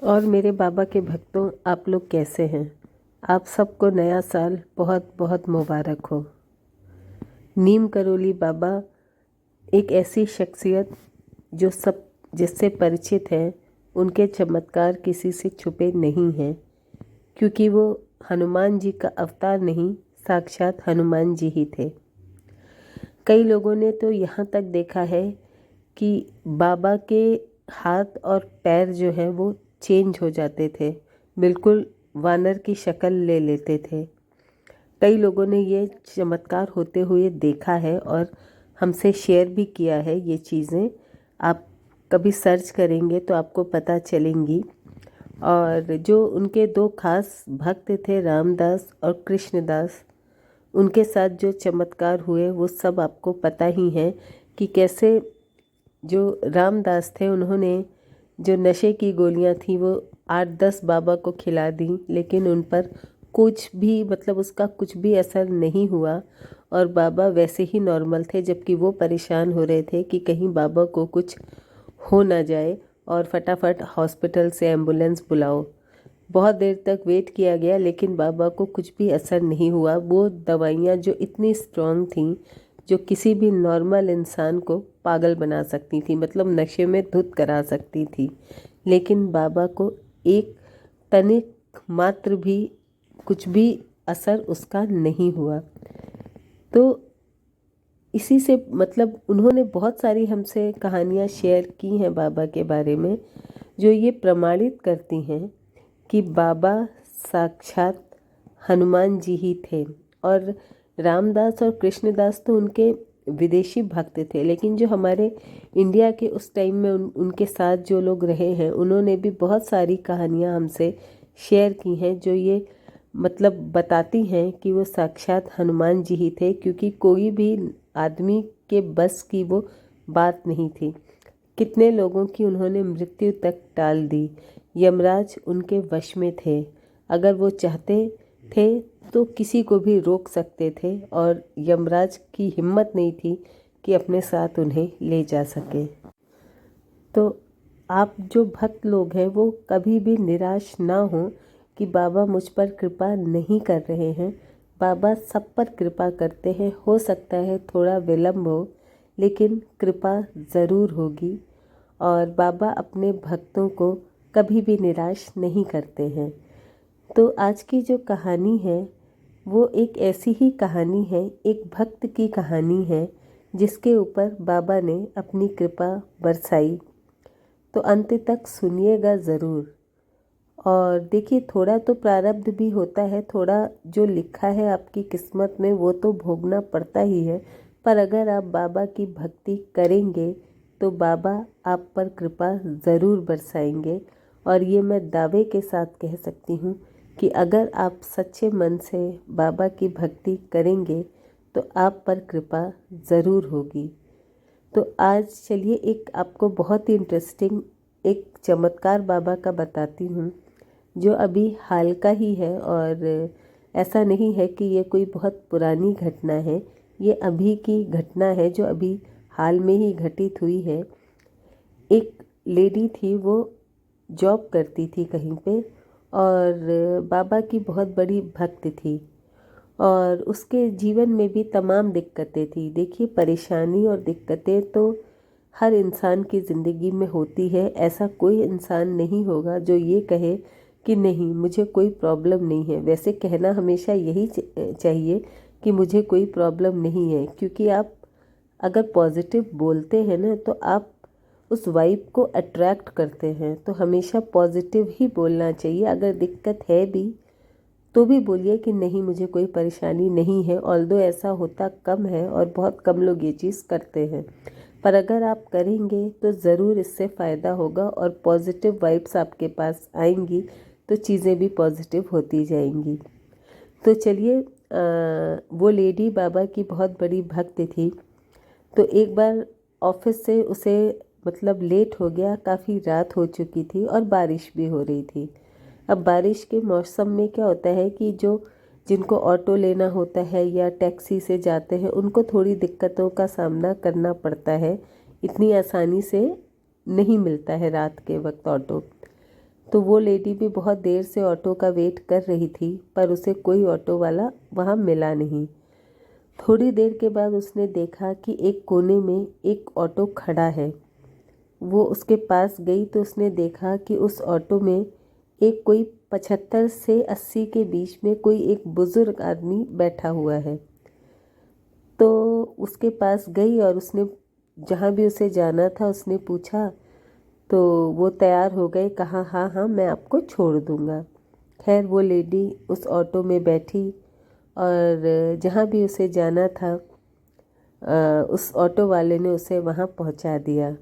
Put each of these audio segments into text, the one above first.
और मेरे बाबा के भक्तों, आप लोग कैसे हैं? आप सबको नया साल बहुत बहुत मुबारक हो। नीम करोली बाबा एक ऐसी शख्सियत जो सब जिससे परिचित हैं, उनके चमत्कार किसी से छुपे नहीं हैं, क्योंकि वो हनुमान जी का अवतार नहीं, साक्षात हनुमान जी ही थे। कई लोगों ने तो यहाँ तक देखा है कि बाबा के हाथ और पैर जो हैं वो चेंज हो जाते थे, बिल्कुल वानर की शक्ल ले लेते थे। कई लोगों ने ये चमत्कार होते हुए देखा है और हमसे शेयर भी किया है ये चीज़ें। आप कभी सर्च करेंगे तो आपको पता चलेंगी। और जो उनके दो खास भक्त थे, रामदास और कृष्णदास, उनके साथ जो चमत्कार हुए वो सब आपको पता ही है कि कैसे जो रामदास थे उन्होंने जो नशे की गोलियां थी वो 8-10 बाबा को खिला दी, लेकिन उन पर कुछ भी उसका कुछ भी असर नहीं हुआ और बाबा वैसे ही नॉर्मल थे, जबकि वो परेशान हो रहे थे कि कहीं बाबा को कुछ हो ना जाए और फटाफट हॉस्पिटल से एम्बुलेंस बुलाओ। बहुत देर तक वेट किया गया लेकिन बाबा को कुछ भी असर नहीं हुआ। वो दवाइयाँ जो इतनी स्ट्रॉन्ग थीं, जो किसी भी नॉर्मल इंसान को पागल बना सकती थी, नशे में धुत करा सकती थी, लेकिन बाबा को एक तनिक मात्र भी कुछ भी असर उसका नहीं हुआ। तो इसी से उन्होंने बहुत सारी हमसे कहानियाँ शेयर की हैं बाबा के बारे में, जो ये प्रमाणित करती हैं कि बाबा साक्षात हनुमान जी ही थे। और रामदास और कृष्णदास तो उनके विदेशी भक्त थे, लेकिन जो हमारे इंडिया के उस टाइम में उनके साथ जो लोग रहे हैं, उन्होंने भी बहुत सारी कहानियाँ हमसे शेयर की हैं, जो ये बताती हैं कि वो साक्षात हनुमान जी ही थे, क्योंकि कोई भी आदमी के बस की वो बात नहीं थी। कितने लोगों की उन्होंने मृत्यु तक टाल दी। यमराज उनके वश में थे, अगर वो चाहते थे तो किसी को भी रोक सकते थे और यमराज की हिम्मत नहीं थी कि अपने साथ उन्हें ले जा सके। तो आप जो भक्त लोग हैं वो कभी भी निराश ना हो कि बाबा मुझ पर कृपा नहीं कर रहे हैं। बाबा सब पर कृपा करते हैं, हो सकता है थोड़ा विलम्ब हो, लेकिन कृपा ज़रूर होगी। और बाबा अपने भक्तों को कभी भी निराश नहीं करते हैं। तो आज की जो कहानी है वो एक ऐसी ही कहानी है, एक भक्त की कहानी है जिसके ऊपर बाबा ने अपनी कृपा बरसाई। तो अंत तक सुनिएगा ज़रूर। और देखिए, थोड़ा तो प्रारब्ध भी होता है, थोड़ा जो लिखा है आपकी किस्मत में वो तो भोगना पड़ता ही है, पर अगर आप बाबा की भक्ति करेंगे तो बाबा आप पर कृपा ज़रूर बरसाएंगे। और ये मैं दावे के साथ कह सकती हूँ कि अगर आप सच्चे मन से बाबा की भक्ति करेंगे तो आप पर कृपा ज़रूर होगी। तो आज चलिए एक आपको बहुत ही इंटरेस्टिंग एक चमत्कार बाबा का बताती हूँ, जो अभी हाल का ही है। और ऐसा नहीं है कि ये कोई बहुत पुरानी घटना है, ये अभी की घटना है जो अभी हाल में ही घटित हुई है। एक लेडी थी, वो जॉब करती थी कहीं पे और बाबा की बहुत बड़ी भक्त थी और उसके जीवन में भी तमाम दिक्कतें थी। देखिए, परेशानी और दिक्कतें तो हर इंसान की ज़िंदगी में होती है। ऐसा कोई इंसान नहीं होगा जो ये कहे कि नहीं मुझे कोई प्रॉब्लम नहीं है। वैसे कहना हमेशा यही चाहिए कि मुझे कोई प्रॉब्लम नहीं है, क्योंकि आप अगर पॉजिटिव बोलते हैं ना तो आप उस वाइब को अट्रैक्ट करते हैं। तो हमेशा पॉजिटिव ही बोलना चाहिए। अगर दिक्कत है भी तो भी बोलिए कि नहीं मुझे कोई परेशानी नहीं है। ऑल्दो ऐसा होता कम है और बहुत कम लोग ये चीज़ करते हैं, पर अगर आप करेंगे तो ज़रूर इससे फ़ायदा होगा और पॉजिटिव वाइब्स आपके पास आएंगी, तो चीज़ें भी पॉजिटिव होती जाएंगी। तो चलिए, वो लेडी बाबा की बहुत बड़ी भक्त थी। तो एक बार ऑफिस से उसे लेट हो गया, काफ़ी रात हो चुकी थी और बारिश भी हो रही थी। अब बारिश के मौसम में क्या होता है कि जिनको ऑटो लेना होता है या टैक्सी से जाते हैं, उनको थोड़ी दिक्कतों का सामना करना पड़ता है। इतनी आसानी से नहीं मिलता है रात के वक्त ऑटो। तो वो लेडी भी बहुत देर से ऑटो का वेट कर रही थी, पर उसे कोई ऑटो वाला वहाँ मिला नहीं। थोड़ी देर के बाद उसने देखा कि एक कोने में एक ऑटो खड़ा है। वो उसके पास गई तो उसने देखा कि उस ऑटो में एक कोई 75 से 80 के बीच में कोई एक बुज़ुर्ग आदमी बैठा हुआ है। तो उसके पास गई और उसने जहाँ भी उसे जाना था उसने पूछा, तो वो तैयार हो गए, कहा हाँ हाँ मैं आपको छोड़ दूँगा। खैर वो लेडी उस ऑटो में बैठी और जहाँ भी उसे जाना था उस ऑटो वाले ने उसे वहाँ पहुँचा दिया।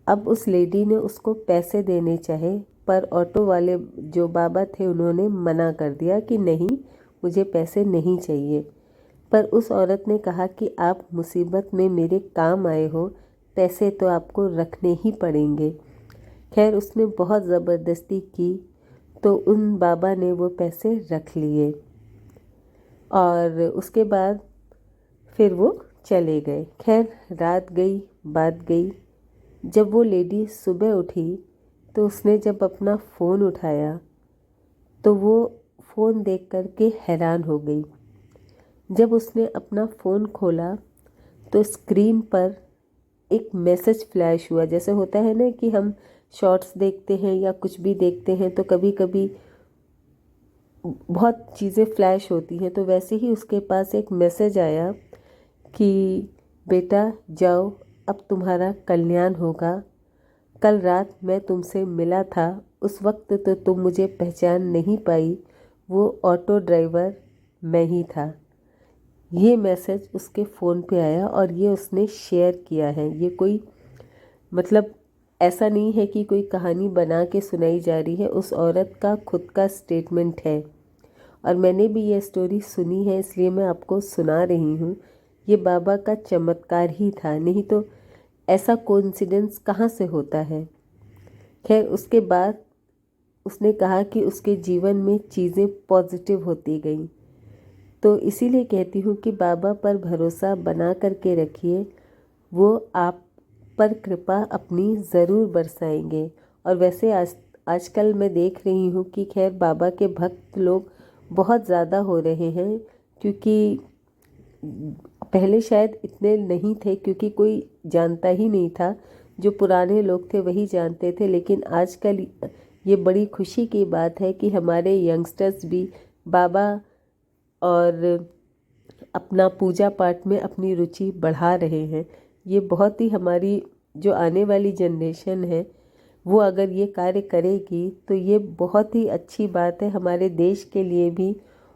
अब उस लेडी ने उसको पैसे देने चाहे, पर ऑटो वाले जो बाबा थे उन्होंने मना कर दिया कि नहीं, मुझे पैसे नहीं चाहिए। पर उस औरत ने कहा कि आप मुसीबत में मेरे काम आए हो, पैसे तो आपको रखने ही पड़ेंगे। खैर उसने बहुत ज़बरदस्ती की तो उन बाबा ने वो पैसे रख लिए और उसके बाद फिर वो चले गए। खैर रात गई बात गई। जब वो लेडी सुबह उठी तो उसने जब अपना फ़ोन उठाया तो वो फ़ोन देख कर के हैरान हो गई। जब उसने अपना फ़ोन खोला तो स्क्रीन पर एक मैसेज फ्लैश हुआ। जैसे होता है ना कि हम शॉर्ट्स देखते हैं या कुछ भी देखते हैं तो कभी कभी बहुत चीज़ें फ्लैश होती हैं, तो वैसे ही उसके पास एक मैसेज आया कि बेटा जाओ, अब तुम्हारा कल्याण होगा। कल रात मैं तुमसे मिला था, उस वक्त तो तुम मुझे पहचान नहीं पाई, वो ऑटो ड्राइवर मैं ही था। ये मैसेज उसके फ़ोन पे आया और ये उसने शेयर किया है। ये कोई मतलब ऐसा नहीं है कि कोई कहानी बना के सुनाई जा रही है, उस औरत का खुद का स्टेटमेंट है और मैंने भी ये स्टोरी सुनी है, इसलिए मैं आपको सुना रही हूँ। ये बाबा का चमत्कार ही था, नहीं तो ऐसा कोइंसिडेंस कहाँ से होता है। खैर उसके बाद उसने कहा कि उसके जीवन में चीज़ें पॉजिटिव होती गई। तो इसीलिए कहती हूँ कि बाबा पर भरोसा बना करके रखिए, वो आप पर कृपा अपनी ज़रूर बरसाएंगे। और वैसे आजकल मैं देख रही हूँ कि खैर बाबा के भक्त लोग बहुत ज़्यादा हो रहे हैं, क्योंकि पहले शायद इतने नहीं थे, क्योंकि कोई जानता ही नहीं था। जो पुराने लोग थे वही जानते थे, लेकिन आजकल ये बड़ी खुशी की बात है कि हमारे यंगस्टर्स भी बाबा और अपना पूजा पाठ में अपनी रुचि बढ़ा रहे हैं। ये बहुत ही हमारी जो आने वाली जनरेशन है वो अगर ये कार्य करेगी तो ये बहुत ही अच्छी बात है हमारे देश के लिए भी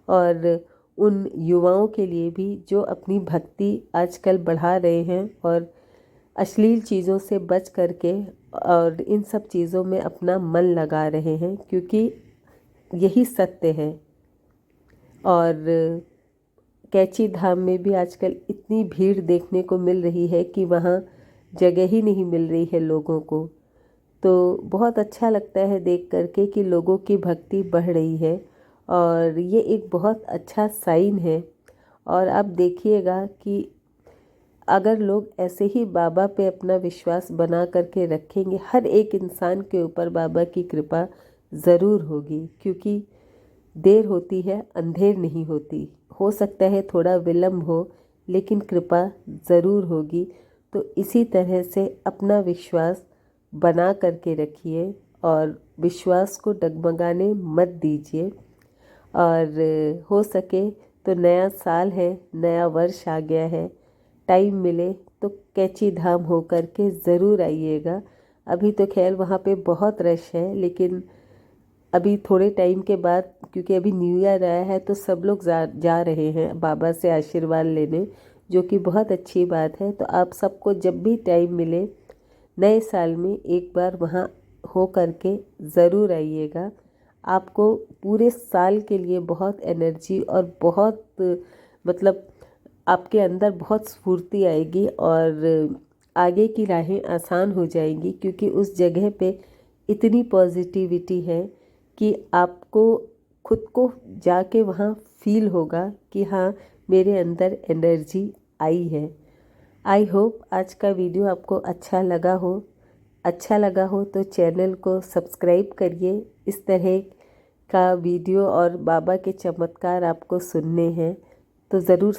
और उन युवाओं के लिए भी जो अपनी भक्ति आजकल बढ़ा रहे हैं और अश्लील चीज़ों से बच करके और इन सब चीज़ों में अपना मन लगा रहे हैं, क्योंकि यही सत्य है। और कैची धाम में भी आजकल इतनी भीड़ देखने को मिल रही है कि वहाँ जगह ही नहीं मिल रही है लोगों को। तो बहुत अच्छा लगता है देख करके कि लोगों की भक्ति बढ़ रही है और ये एक बहुत अच्छा साइन है। और आप देखिएगा कि अगर लोग ऐसे ही बाबा पे अपना विश्वास बना करके रखेंगे, हर एक इंसान के ऊपर बाबा की कृपा ज़रूर होगी, क्योंकि देर होती है अंधेर नहीं होती। हो सकता है थोड़ा विलम्ब हो, लेकिन कृपा ज़रूर होगी। तो इसी तरह से अपना विश्वास बना करके रखिए और विश्वास को डगमगाने मत दीजिए। और हो सके तो नया साल है, नया वर्ष आ गया है, टाइम मिले तो कैची धाम हो कर के ज़रूर आइएगा। अभी तो खैर वहाँ पे बहुत रश है, लेकिन अभी थोड़े टाइम के बाद, क्योंकि अभी न्यू ईयर आया है, तो सब लोग जा रहे हैं बाबा से आशीर्वाद लेने, जो कि बहुत अच्छी बात है। तो आप सबको जब भी टाइम मिले नए साल में एक बार वहाँ हो करके ज़रूर आइएगा। आपको पूरे साल के लिए बहुत एनर्जी और बहुत मतलब आपके अंदर बहुत स्फूर्ति आएगी और आगे की राहें आसान हो जाएंगी, क्योंकि उस जगह पे इतनी पॉजिटिविटी है कि आपको खुद को जाके वहाँ फील होगा कि हाँ मेरे अंदर एनर्जी आई है। आई होप आज का वीडियो आपको अच्छा लगा हो। अच्छा लगा हो तो चैनल को सब्सक्राइब करिए। इस तरह का वीडियो और बाबा के चमत्कार आपको सुनने हैं तो ज़रूर